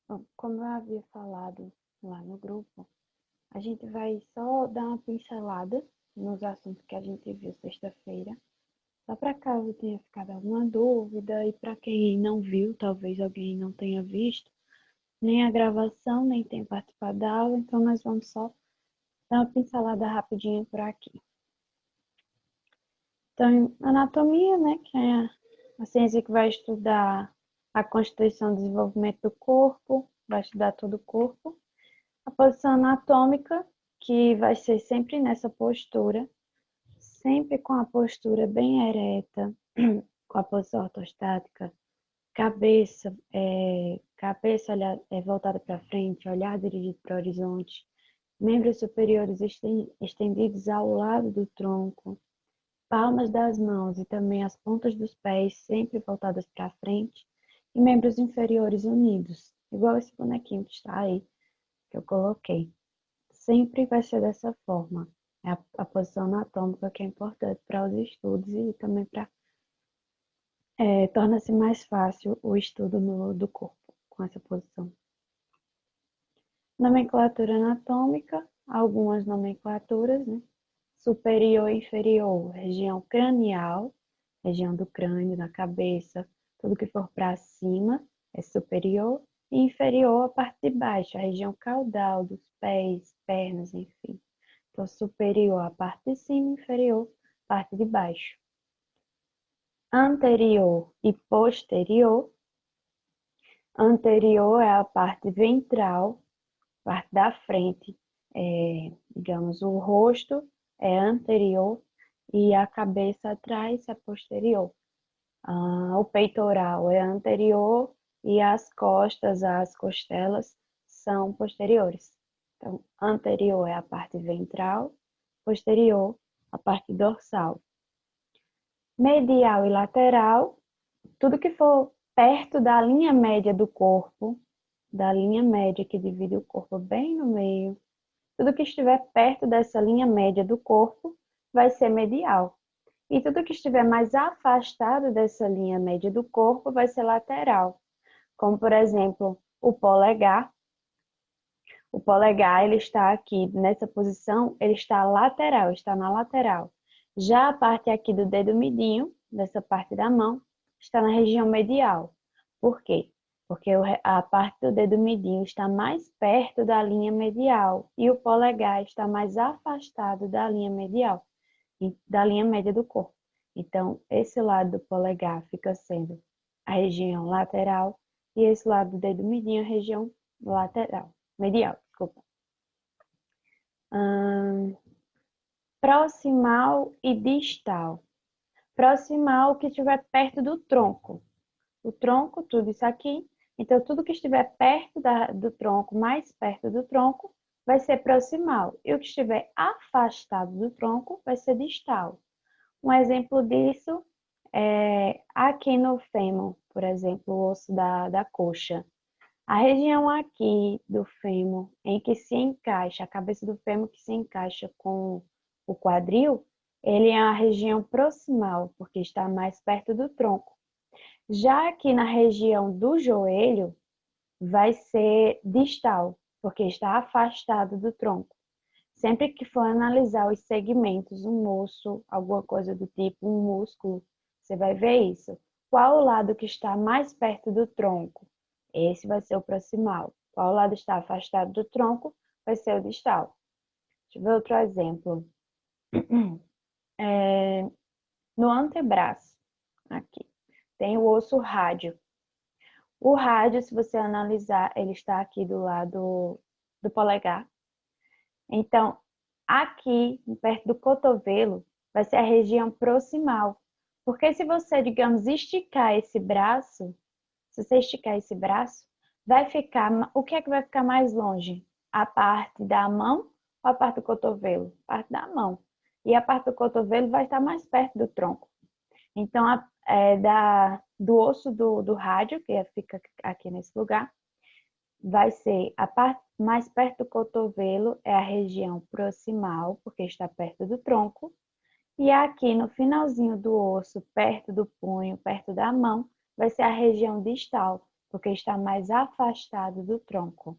Bom, como eu havia falado lá no grupo, a gente vai só dar uma pincelada nos assuntos que a gente viu sexta-feira, só para caso tenha ficado alguma dúvida e para quem não viu, talvez alguém não tenha visto, nem a gravação, nem tenha participado da aula, então nós vamos só dar uma pincelada rapidinha por aqui. Então, anatomia, né, que é a ciência que vai estudar a constituição e desenvolvimento do corpo, vai estudar todo o corpo. A posição anatômica, que vai ser sempre nessa postura, sempre com a postura bem ereta, com a posição ortostática, cabeça voltada para frente, olhar dirigido para o horizonte, membros superiores estendidos ao lado do tronco, palmas das mãos e também as pontas dos pés sempre voltadas para frente, e membros inferiores unidos, igual esse bonequinho que está aí, que eu coloquei. Sempre vai ser dessa forma. É a posição anatômica que é importante para os estudos e também para torna-se mais fácil o estudo do corpo com essa posição. Nomenclatura anatômica, algumas nomenclaturas, né? Superior e inferior, região cranial, região do crânio, da cabeça, tudo que for para cima é superior, e inferior a parte de baixo, a região caudal dos pés, pernas, enfim. Então, superior a parte de cima, inferior a parte de baixo. Anterior e posterior. Anterior é a parte ventral, parte da frente, digamos, o rosto é anterior e a cabeça atrás é posterior. O peitoral é anterior e as costas, as costelas, são posteriores. Então, anterior é a parte ventral, posterior a parte dorsal. Medial e lateral, tudo que for perto da linha média do corpo, da linha média que divide o corpo bem no meio, tudo que estiver perto dessa linha média do corpo vai ser medial. E tudo que estiver mais afastado dessa linha média do corpo vai ser lateral. Como, por exemplo, o polegar. O polegar, ele está aqui nessa posição, ele está lateral, está na lateral. Já a parte aqui do dedo midinho, dessa parte da mão, está na região medial. Por quê? Porque a parte do dedo midinho está mais perto da linha medial e o polegar está mais afastado da linha medial, da linha média do corpo. Então, esse lado do polegar fica sendo a região lateral e esse lado do dedo midinho a região lateral, medial, desculpa. Proximal e distal. Proximal que estiver perto do tronco. O tronco, tudo isso aqui. Então, tudo que estiver perto do tronco, mais perto do tronco, vai ser proximal. E o que estiver afastado do tronco vai ser distal. Um exemplo disso é aqui no fêmur, por exemplo, o osso da coxa. A região aqui do fêmur em que se encaixa, a cabeça do fêmur que se encaixa com o quadril, ele é a região proximal, porque está mais perto do tronco. Já aqui na região do joelho, vai ser distal, porque está afastado do tronco. Sempre que for analisar os segmentos, um osso, alguma coisa do tipo, um músculo, você vai ver isso. Qual o lado que está mais perto do tronco? Esse vai ser o proximal. Qual lado está afastado do tronco? Vai ser o distal. Deixa eu ver outro exemplo. No antebraço, aqui, tem o osso rádio. O rádio, se você analisar, ele está aqui do lado do polegar. Então, aqui, perto do cotovelo, vai ser a região proximal. Porque se você, digamos, esticar esse braço, se você esticar esse braço, vai ficar, o que é que vai ficar mais longe? A parte da mão ou a parte do cotovelo? A parte da mão. E a parte do cotovelo vai estar mais perto do tronco. Então, do osso do rádio, que fica aqui nesse lugar, vai ser a parte mais perto do cotovelo, é a região proximal, porque está perto do tronco. E aqui no finalzinho do osso, perto do punho, perto da mão, vai ser a região distal, porque está mais afastado do tronco.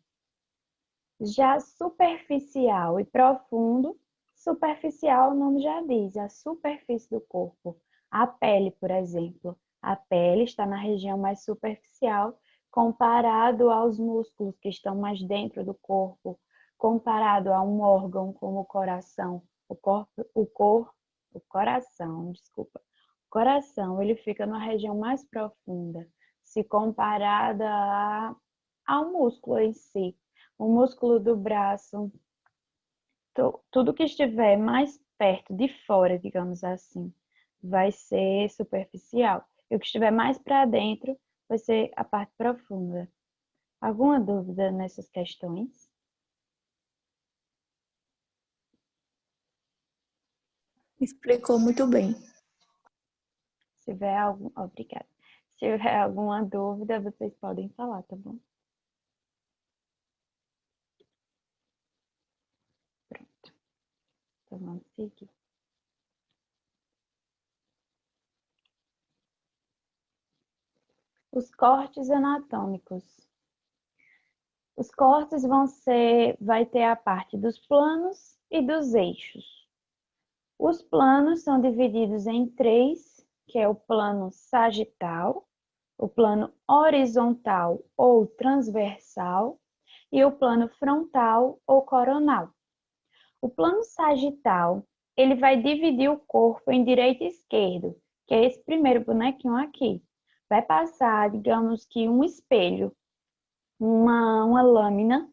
Já superficial e profundo, superficial, o nome já diz, a superfície do corpo. A pele, por exemplo. A pele está na região mais superficial, comparado aos músculos que estão mais dentro do corpo, comparado a um órgão como o coração. O coração, desculpa. O coração, ele fica na região mais profunda, se comparada ao músculo em si. O músculo do braço, tudo que estiver mais perto de fora, digamos assim, vai ser superficial. E o que estiver mais para dentro vai ser a parte profunda. Alguma dúvida nessas questões? Explicou muito bem. Se tiver obrigada. Se tiver alguma dúvida, vocês podem falar, tá bom? Pronto. Então vamos seguir. Os cortes anatômicos. Os cortes vai ter a parte dos planos e dos eixos. Os planos são divididos em três, que é o plano sagital, o plano horizontal ou transversal e o plano frontal ou coronal. O plano sagital, ele vai dividir o corpo em direito e esquerdo, que é esse primeiro bonequinho aqui. Vai passar, digamos que um espelho, uma lâmina,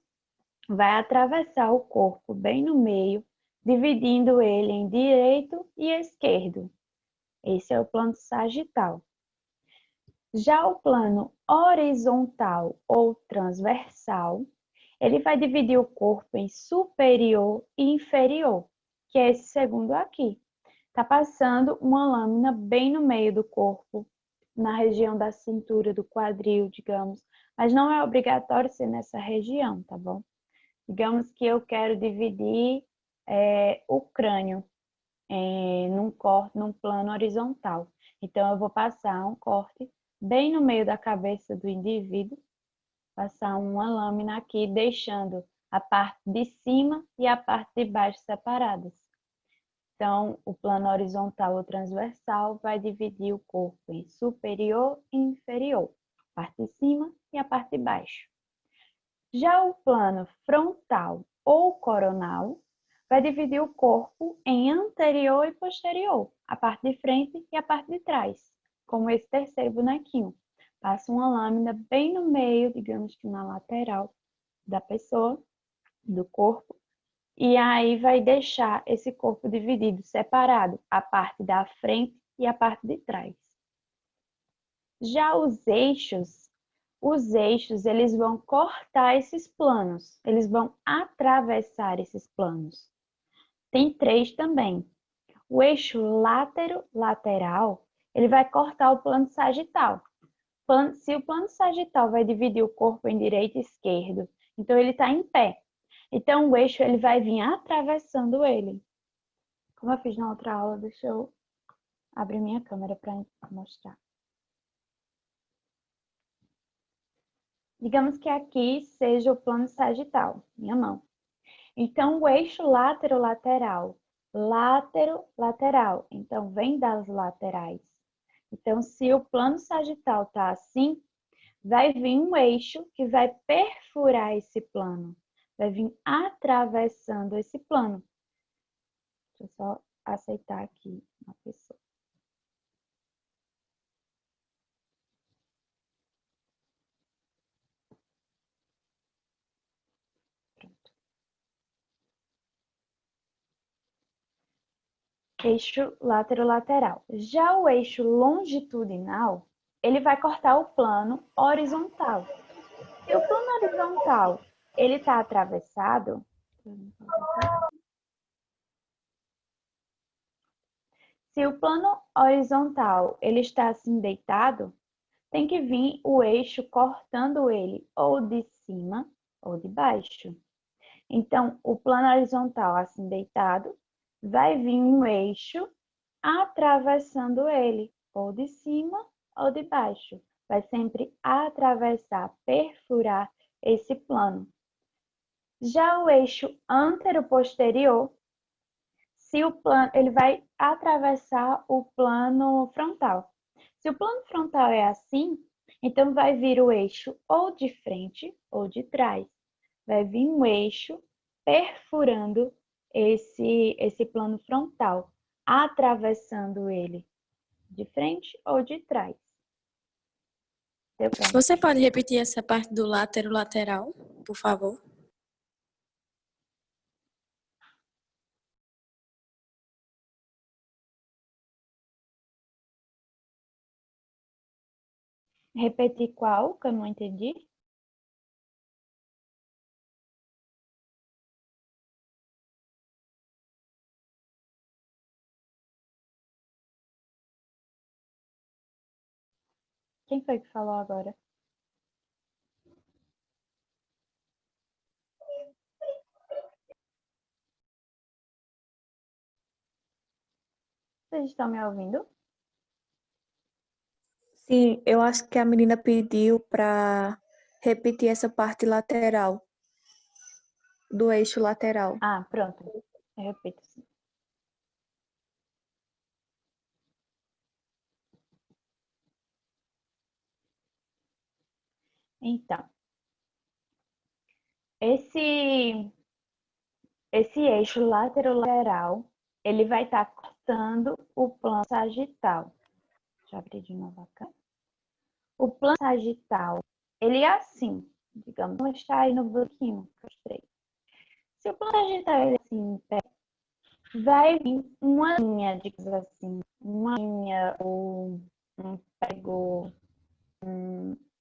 vai atravessar o corpo bem no meio, dividindo ele em direito e esquerdo. Esse é o plano sagital. Já o plano horizontal ou transversal, ele vai dividir o corpo em superior e inferior, que é esse segundo aqui. Está passando uma lâmina bem no meio do corpo, na região da cintura, do quadril, digamos, mas não é obrigatório ser nessa região, tá bom? Digamos que eu quero dividir o crânio num plano horizontal. Então, eu vou passar um corte bem no meio da cabeça do indivíduo, passar uma lâmina aqui, deixando a parte de cima e a parte de baixo separadas. Então, o plano horizontal ou transversal vai dividir o corpo em superior e inferior, a parte de cima e a parte de baixo. Já o plano frontal ou coronal vai dividir o corpo em anterior e posterior, a parte de frente e a parte de trás, como esse terceiro bonequinho. Passa uma lâmina bem no meio, digamos que na lateral da pessoa, do corpo, e aí vai deixar esse corpo dividido, separado, a parte da frente e a parte de trás. Já os eixos, eles vão cortar esses planos, eles vão atravessar esses planos. Tem três também. O eixo látero-lateral, ele vai cortar o plano sagital. Se o plano sagital vai dividir o corpo em direito e esquerdo, então ele está em pé. Então o eixo ele vai vir atravessando ele. Como eu fiz na outra aula, deixa eu abrir minha câmera para mostrar. Digamos que aqui seja o plano sagital, minha mão. Então, o eixo látero-lateral, látero-lateral, então vem das laterais. Então, se o plano sagital está assim, vai vir um eixo que vai perfurar esse plano, vai vir atravessando esse plano. Deixa eu só aceitar aqui uma pessoa. Eixo látero-lateral. Já o eixo longitudinal, ele vai cortar o plano horizontal. Se o plano horizontal ele está atravessado, se o plano horizontal ele está assim deitado, tem que vir o eixo cortando ele ou de cima ou de baixo. Então, o plano horizontal assim deitado, vai vir um eixo atravessando ele, ou de cima ou de baixo. vai sempre atravessar, perfurar esse plano. Já o eixo antero-posterior, se o plano, ele vai atravessar o plano frontal. Se o plano frontal é assim, então vai vir o eixo ou de frente ou de trás. Vai vir um eixo perfurando esse plano frontal, atravessando ele de frente ou de trás. Deu pra Você pode repetir essa parte do látero lateral, por favor? repetir qual, que eu não entendi? Quem foi que falou agora? Vocês estão me ouvindo? Sim, eu acho que a menina pediu para repetir essa parte lateral, do eixo lateral. Ah, pronto. Eu repito sim. Então, esse eixo lateral, ele vai estar cortando o plano sagital. Deixa eu abrir de novo a câmera. O plano sagital, ele é assim, digamos, vou mostrar aí no bloquinho que eu mostrei. Se o plano sagital é assim, em pé, vai vir uma linha, digamos assim, uma linha ou um prego,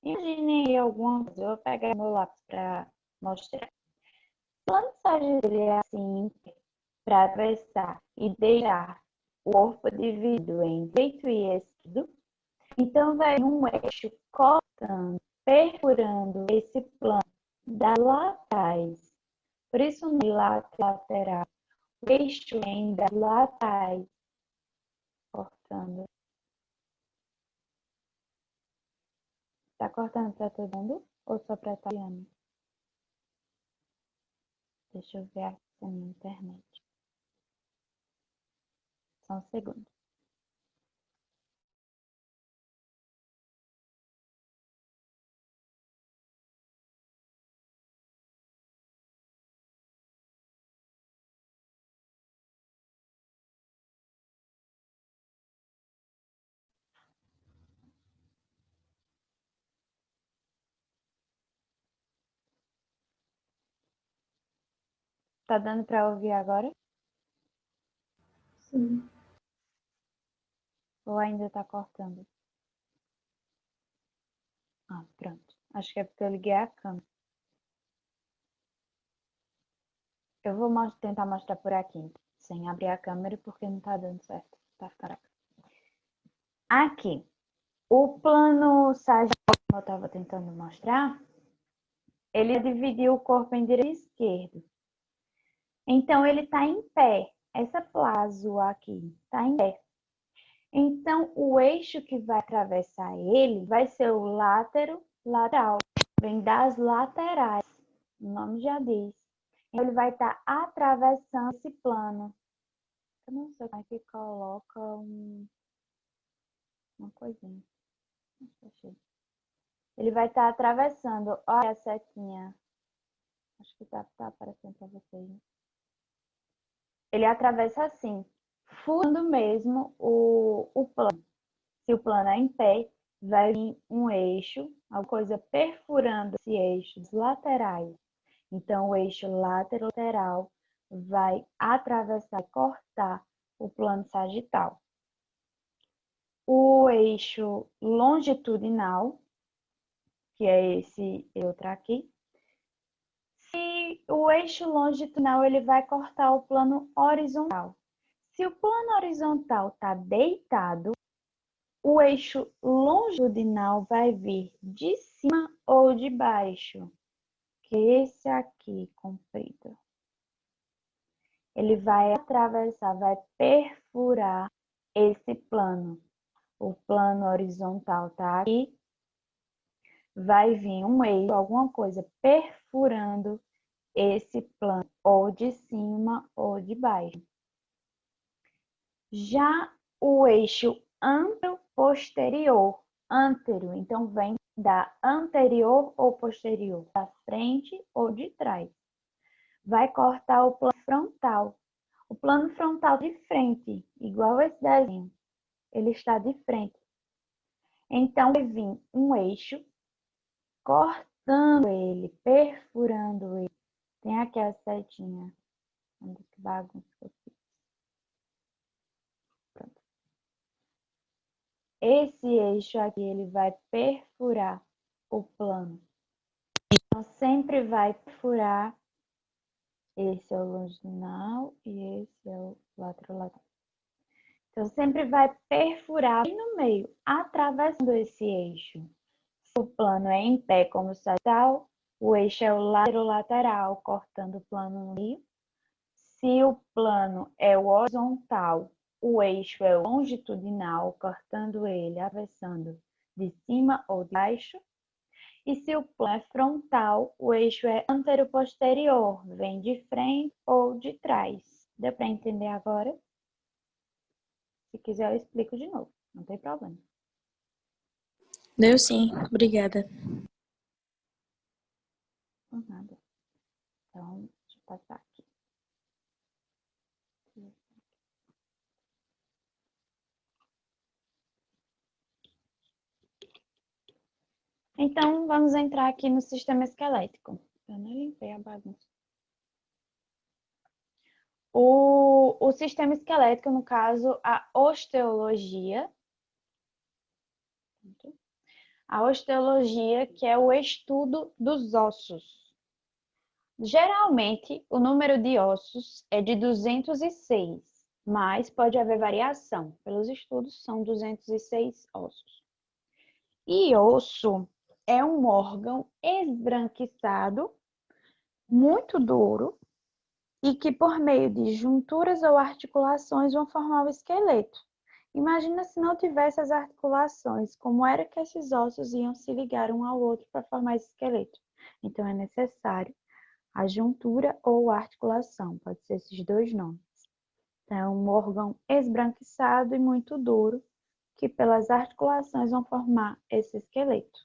imagine alguma coisa, eu vou pegar meu lápis para mostrar. O plano sagital é assim, para atravessar e deixar o corpo dividido em direito e esquerdo. Então, vai um eixo cortando, perfurando esse plano das laterais. Por isso, no lateral, o eixo vem das laterais, cortando. Tá cortando para todo mundo ou só para Tayane? Deixa eu ver aqui na minha internet. Só um segundo. Tá dando para ouvir agora? Sim. Ou ainda tá cortando? Ah, pronto. Acho que é porque eu liguei a câmera. Eu vou tentar mostrar por aqui, sem abrir a câmera, porque não tá dando certo. Tá ficando aqui. O plano sagital, como eu estava tentando mostrar, ele dividiu o corpo em direito e esquerdo. Então, ele está em pé. Essa plazo aqui está em pé. Então, o eixo que vai atravessar ele vai ser o látero lateral. Vem das laterais. O nome já diz. Ele vai estar atravessando esse plano. Eu não sei como é que coloca uma coisinha. Ele vai estar atravessando. Olha a setinha. Acho que tá aparecendo para vocês. Né? Ele atravessa assim, furando mesmo o plano. Se o plano é em pé, vai vir um eixo, alguma coisa perfurando esse eixo dos laterais. Então, o eixo lateral vai atravessar e cortar o plano sagital. O eixo longitudinal, que é esse outro aqui, se o eixo longitudinal ele vai cortar o plano horizontal. Se o plano horizontal está deitado, o eixo longitudinal vai vir de cima ou de baixo, que é esse aqui, comprido. Ele vai atravessar, vai perfurar esse plano. O plano horizontal está aqui, vai vir um eixo, alguma coisa perfurando esse plano, ou de cima ou de baixo. Já o eixo antero-posterior, antero, então vem da anterior ou posterior, da frente ou de trás. Vai cortar o plano frontal. O plano frontal de frente, igual esse desenho, ele está de frente. Então, vai vir um eixo cortando ele, perfurando ele. Tem aqui a setinha. Olha que bagunça que eu fiz. Pronto. Esse eixo aqui, ele vai perfurar o plano. Então, sempre vai perfurar. Esse é o longitudinal e esse é o lateral. Então, sempre vai perfurar no meio, atravessando esse eixo. Se o plano é em pé, como sagital, o eixo é o lateral, cortando o plano no meio. Se o plano é o horizontal, o eixo é o longitudinal, cortando ele, atravessando de cima ou de baixo. E se o plano é frontal, o eixo é antero-posterior, vem de frente ou de trás. Deu para entender agora? Se quiser, eu explico de novo, não tem problema. Deu sim, obrigada. Por nada. Então, deixa eu passar aqui. Então, vamos entrar aqui no sistema esquelético. Eu não limpei a bagunça. O sistema esquelético, no caso, a osteologia. A osteologia, que é o estudo dos ossos. Geralmente, o número de ossos é de 206, mas pode haver variação. Pelos estudos, são 206 ossos. E osso é um órgão esbranquiçado, muito duro, e que por meio de junturas ou articulações vão formar o esqueleto. Imagina se não tivesse as articulações, como era que esses ossos iam se ligar um ao outro para formar esse esqueleto. Então é necessário a juntura ou articulação, pode ser esses dois nomes. Então, é um órgão esbranquiçado e muito duro, que pelas articulações vão formar esse esqueleto.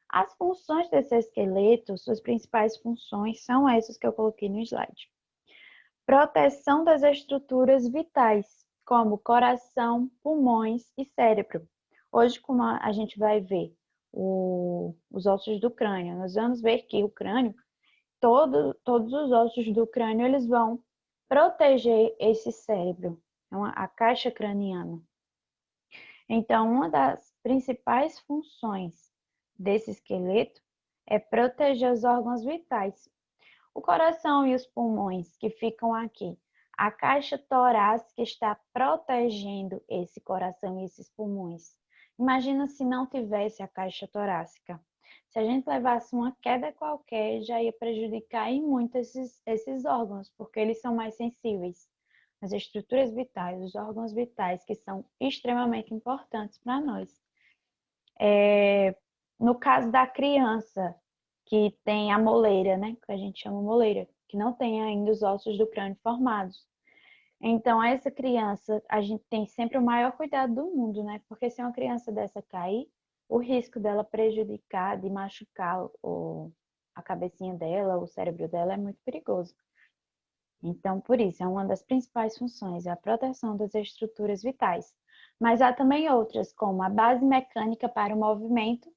As funções desse esqueleto, suas principais funções são essas que eu coloquei no slide. Proteção das estruturas vitais, como coração, pulmões e cérebro. Hoje, como a gente vai ver os ossos do crânio, nós vamos ver que o crânio, todos os ossos do crânio, eles vão proteger esse cérebro, a caixa craniana. Então, uma das principais funções desse esqueleto é proteger os órgãos vitais. O coração e os pulmões que ficam aqui. A caixa torácica está protegendo esse coração e esses pulmões. Imagina se não tivesse a caixa torácica. Se a gente levasse uma queda qualquer, já ia prejudicar em muito esses órgãos, porque eles são mais sensíveis. As estruturas vitais, os órgãos vitais, que são extremamente importantes para nós. No caso da criança, que tem a moleira, né? Que a gente chama moleira, que não tem ainda os ossos do crânio formados. Então, essa criança, a gente tem sempre o maior cuidado do mundo, né? Porque se uma criança dessa cair, o risco dela prejudicar, de machucar a cabecinha dela, o cérebro dela é muito perigoso. Então, por isso, é uma das principais funções, é a proteção das estruturas vitais. Mas há também outras, como a base mecânica para o movimento,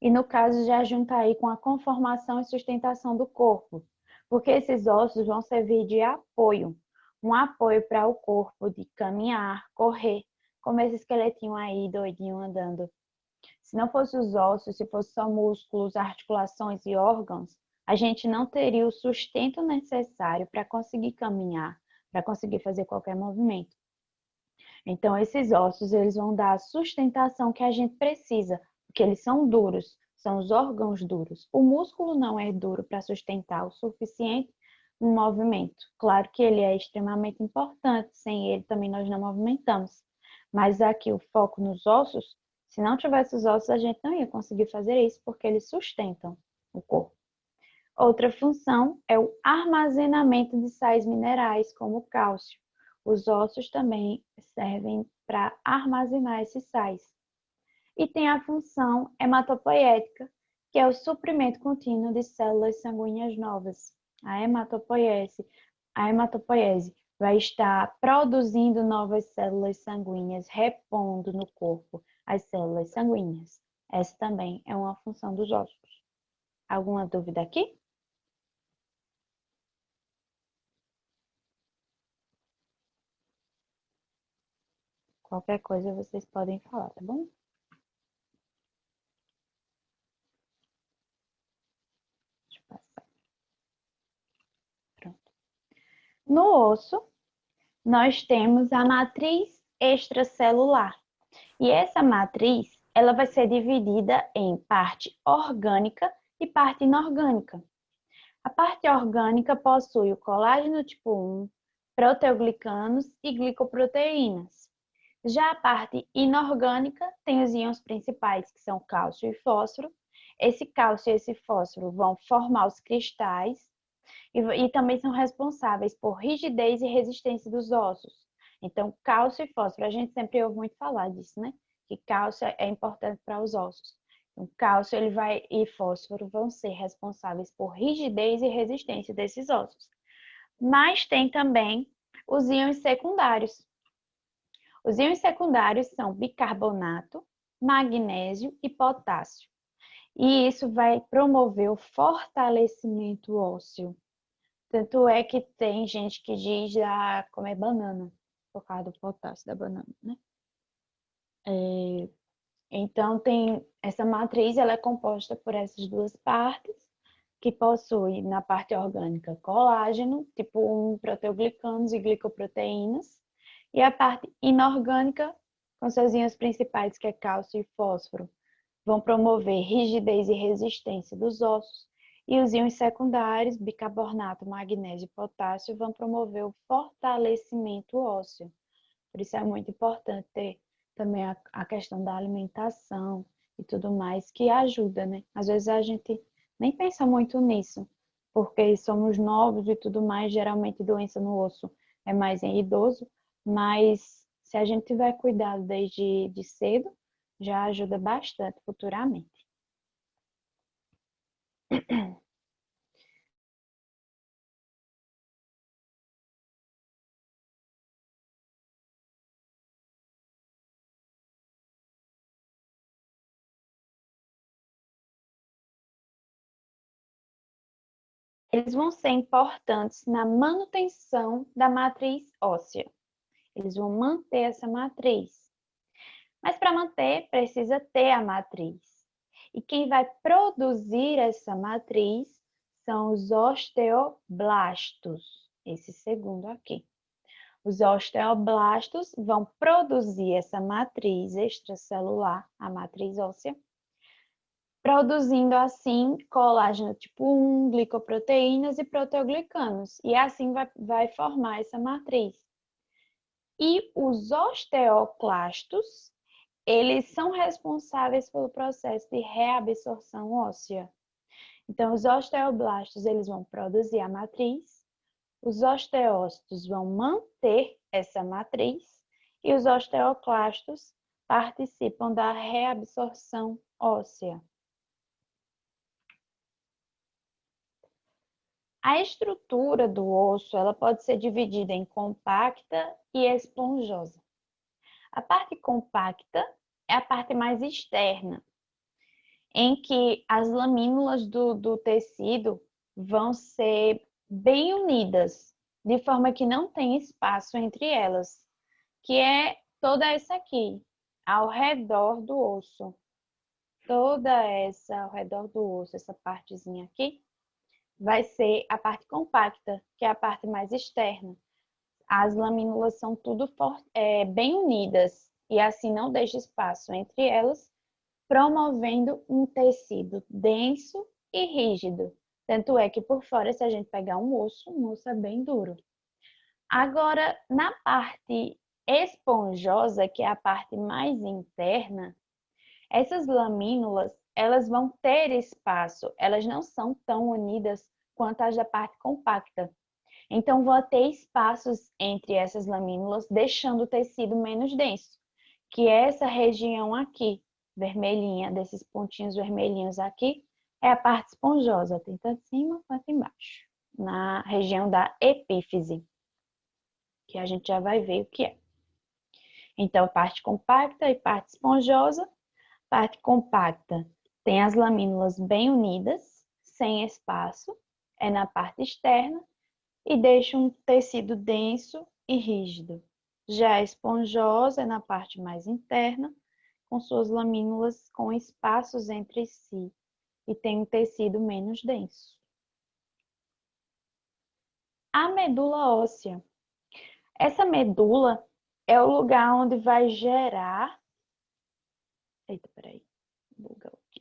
e no caso já junta aí com a conformação e sustentação do corpo, porque esses ossos vão servir de apoio, um apoio para o corpo de caminhar, correr, como esse esqueletinho aí doidinho andando. Se não fosse os ossos, se fosse só músculos, articulações e órgãos, a gente não teria o sustento necessário para conseguir caminhar, para conseguir fazer qualquer movimento. Então, esses ossos, eles vão dar a sustentação que a gente precisa, porque eles são duros, são os órgãos duros. O músculo não é duro para sustentar o suficiente no movimento. Claro que ele é extremamente importante, sem ele também nós não movimentamos. Mas aqui o foco nos ossos Se não tivesse os ossos, a gente não ia conseguir fazer isso, porque eles sustentam o corpo. Outra função é o armazenamento de sais minerais, como o cálcio. Os ossos também servem para armazenar esses sais. E tem a função hematopoética, que é o suprimento contínuo de células sanguíneas novas. A hematopoiese vai estar produzindo novas células sanguíneas, repondo no corpo as células sanguíneas. Essa também é uma função dos ossos. Alguma dúvida aqui? Qualquer coisa vocês podem falar, tá bom? Deixa eu passar. Pronto. No osso, nós temos a matriz extracelular. E essa matriz, ela vai ser dividida em parte orgânica e parte inorgânica. A parte orgânica possui o colágeno tipo 1, proteoglicanos e glicoproteínas. Já a parte inorgânica tem os íons principais, que são cálcio e fósforo. Esse cálcio e esse fósforo vão formar os cristais e também são responsáveis por rigidez e resistência dos ossos. Então, cálcio e fósforo, a gente sempre ouve muito falar disso, né? Que cálcio é importante para os ossos. O cálcio e fósforo vão ser responsáveis por rigidez e resistência desses ossos. Mas tem também os íons secundários. Os íons secundários são bicarbonato, magnésio e potássio. E isso vai promover o fortalecimento ósseo. Tanto é que tem gente que diz comer banana, por causa do potássio da banana, né? Então, tem essa matriz, ela é composta por essas duas partes, que possui na parte orgânica colágeno, tipo 1, proteoglicanos e glicoproteínas, e a parte inorgânica, com seus íons principais, que é cálcio e fósforo, vão promover rigidez e resistência dos ossos, e os íons secundários, bicarbonato, magnésio e potássio, vão promover o fortalecimento ósseo. Por isso é muito importante ter também a questão da alimentação e tudo mais, que ajuda, né? Às vezes a gente nem pensa muito nisso, porque somos novos e tudo mais, geralmente doença no osso é mais em idoso, mas se a gente tiver cuidado desde cedo, já ajuda bastante futuramente. Eles vão ser importantes na manutenção da matriz óssea. Eles vão manter essa matriz. Mas para manter, precisa ter a matriz. E quem vai produzir essa matriz são os osteoblastos. Esse segundo aqui. Os osteoblastos vão produzir essa matriz extracelular, a matriz óssea, produzindo assim colágeno tipo 1, glicoproteínas e proteoglicanos. E assim vai formar essa matriz. E os osteoclastos, eles são responsáveis pelo processo de reabsorção óssea. Então, os osteoblastos, eles vão produzir a matriz, os osteócitos vão manter essa matriz e os osteoclastos participam da reabsorção óssea. A estrutura do osso, ela pode ser dividida em compacta e esponjosa. A parte compacta é a parte mais externa, em que as lamínulas do tecido vão ser bem unidas, de forma que não tem espaço entre elas, que é toda essa aqui, ao redor do osso. Toda essa ao redor do osso, essa partezinha aqui, vai ser a parte compacta, que é a parte mais externa. As lamínulas são tudo bem unidas e assim não deixa espaço entre elas, promovendo um tecido denso e rígido. Tanto é que por fora, se a gente pegar um osso é bem duro. Agora, na parte esponjosa, que é a parte mais interna, Essas lamínulas, elas vão ter espaço, elas não são tão unidas quanto as da parte compacta. Então, vão ter espaços entre essas lamínulas, deixando o tecido menos denso, que é essa região aqui, vermelhinha, desses pontinhos vermelhinhos aqui, é a parte esponjosa, tanto em cima quanto embaixo, na região da epífise, que a gente já vai ver o que é. Então, parte compacta e parte esponjosa. Parte compacta tem as lamínulas bem unidas, sem espaço, é na parte externa e deixa um tecido denso e rígido. Já a esponjosa é na parte mais interna, com suas lamínulas com espaços entre si e tem um tecido menos denso. A medula óssea. Essa medula é o lugar onde vai gerar... Eita, peraí. Bugou aqui.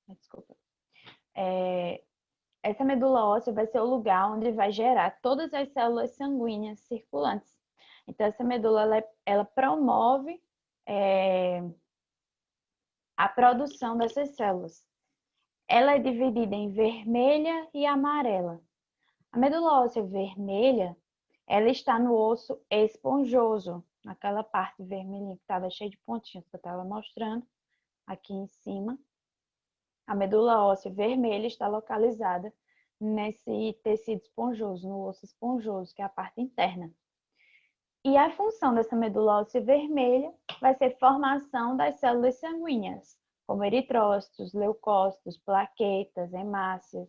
Desculpa. Essa medula óssea vai ser o lugar onde vai gerar todas as células sanguíneas circulantes. Então, essa medula, ela promove a produção dessas células. Ela é dividida em vermelha e amarela. A medula óssea vermelha, ela está no osso esponjoso, naquela parte vermelhinha que estava cheia de pontinhos que eu estava mostrando aqui em cima. A medula óssea vermelha está localizada nesse tecido esponjoso, no osso esponjoso, que é a parte interna. E a função dessa medula óssea vermelha vai ser formação das células sanguíneas, como eritrócitos, leucócitos, plaquetas, hemácias.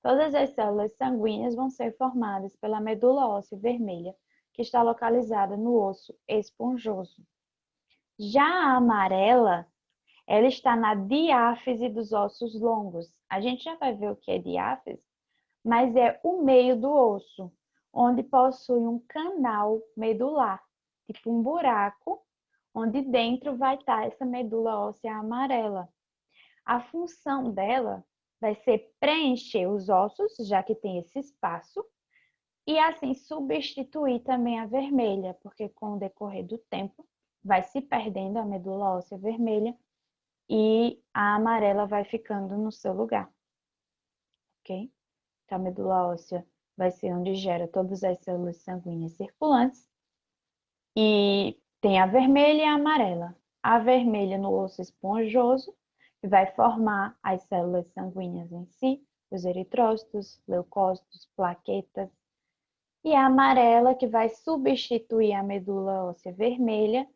Todas as células sanguíneas vão ser formadas pela medula óssea vermelha, que está localizada no osso esponjoso. Já a amarela, ela está na diáfise dos ossos longos. A gente já vai ver o que é diáfise, mas é o meio do osso, onde possui um canal medular, tipo um buraco, onde dentro vai estar essa medula óssea amarela. A função dela vai ser preencher os ossos, já que tem esse espaço, e assim substituir também a vermelha, porque com o decorrer do tempo vai se perdendo a medula óssea vermelha e a amarela vai ficando no seu lugar, ok? Então, a medula óssea vai ser onde gera todas as células sanguíneas circulantes e tem a vermelha e a amarela. A vermelha no osso esponjoso, que vai formar as células sanguíneas em si, os eritrócitos, leucócitos, plaquetas, e a amarela que vai substituir a medula óssea vermelha,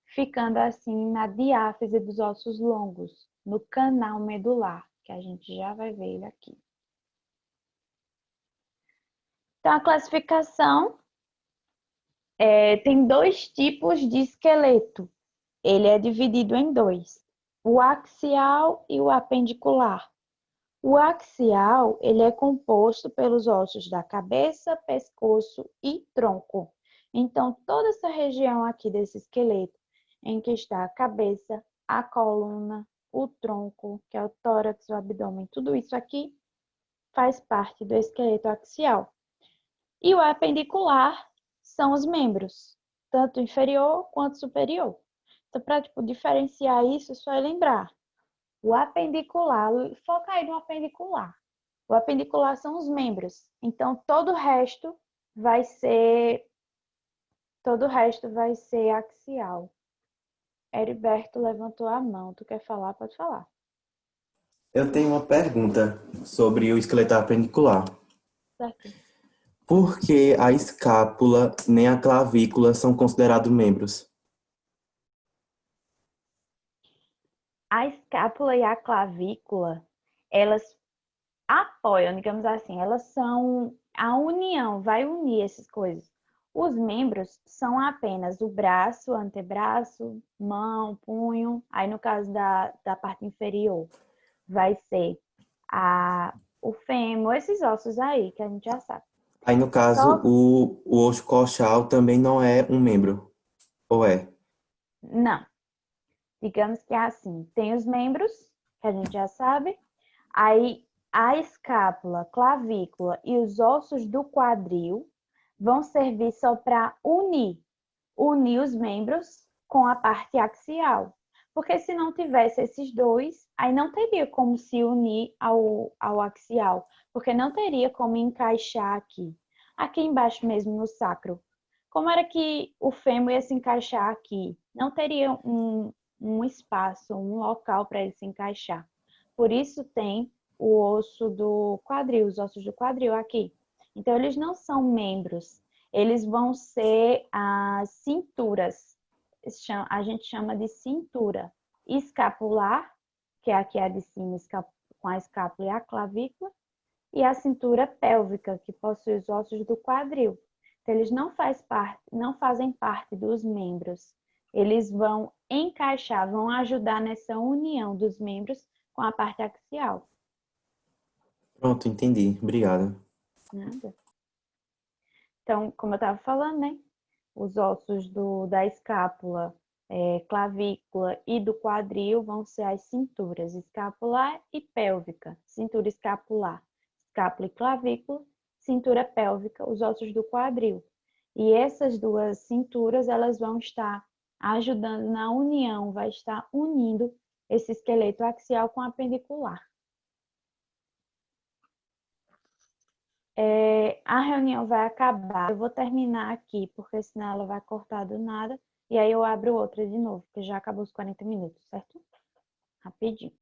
ficando assim na diáfise dos ossos longos, no canal medular, que a gente já vai ver ele aqui. Então, a classificação tem dois tipos de esqueleto. Ele é dividido em dois, o axial e o apendicular. O axial, ele é composto pelos ossos da cabeça, pescoço e tronco. Então, toda essa região aqui desse esqueleto, em que está a cabeça, a coluna, o tronco, que é o tórax, o abdômen, tudo isso aqui faz parte do esqueleto axial. E o apendicular são os membros, tanto inferior quanto superior. Então, para diferenciar isso, é só lembrar. O apendicular, foca aí no apendicular. O apendicular são os membros. Então, todo o resto vai ser axial. Heriberto levantou a mão. Tu quer falar? Pode falar. Eu tenho uma pergunta sobre o esqueleto apendicular. Certo. Por que a escápula nem a clavícula são considerados membros? A escápula e a clavícula, elas apoiam, digamos assim, elas são a união, vai unir essas coisas. Os membros são apenas o braço, antebraço, mão, punho. Aí, no caso da parte inferior, vai ser o fêmur, esses ossos aí, que a gente já sabe. Aí, no caso, Só o osso coxal também não é um membro, ou é? não. Digamos que é assim, tem os membros, que a gente já sabe, aí a escápula, clavícula e os ossos do quadril vão servir só para unir os membros com a parte axial. Porque se não tivesse esses dois, aí não teria como se unir ao axial, porque não teria como encaixar aqui embaixo mesmo no sacro. Como era que o fêmur ia se encaixar aqui? Não teria um espaço, um local para ele se encaixar. Por isso tem o osso do quadril, os ossos do quadril aqui. Então, eles não são membros, eles vão ser as cinturas. A gente chama de cintura escapular, que é aqui a de cima com a escápula e a clavícula, e a cintura pélvica, que possui os ossos do quadril. Então, eles não fazem parte dos membros. Eles vão encaixar, vão ajudar nessa união dos membros com a parte axial. Pronto, entendi. Obrigada. Nada. Então, como eu estava falando, né? Os ossos da escápula, clavícula e do quadril vão ser as cinturas escapular e pélvica. Cintura escapular, escápula e clavícula, cintura pélvica, os ossos do quadril. E essas duas cinturas, elas vão estar ajudando na união, vai estar unindo esse esqueleto axial com a apendicular. A reunião vai acabar, eu vou terminar aqui, porque senão ela vai cortar do nada, e aí eu abro outra de novo, porque já acabou os 40 minutos, certo? Rapidinho.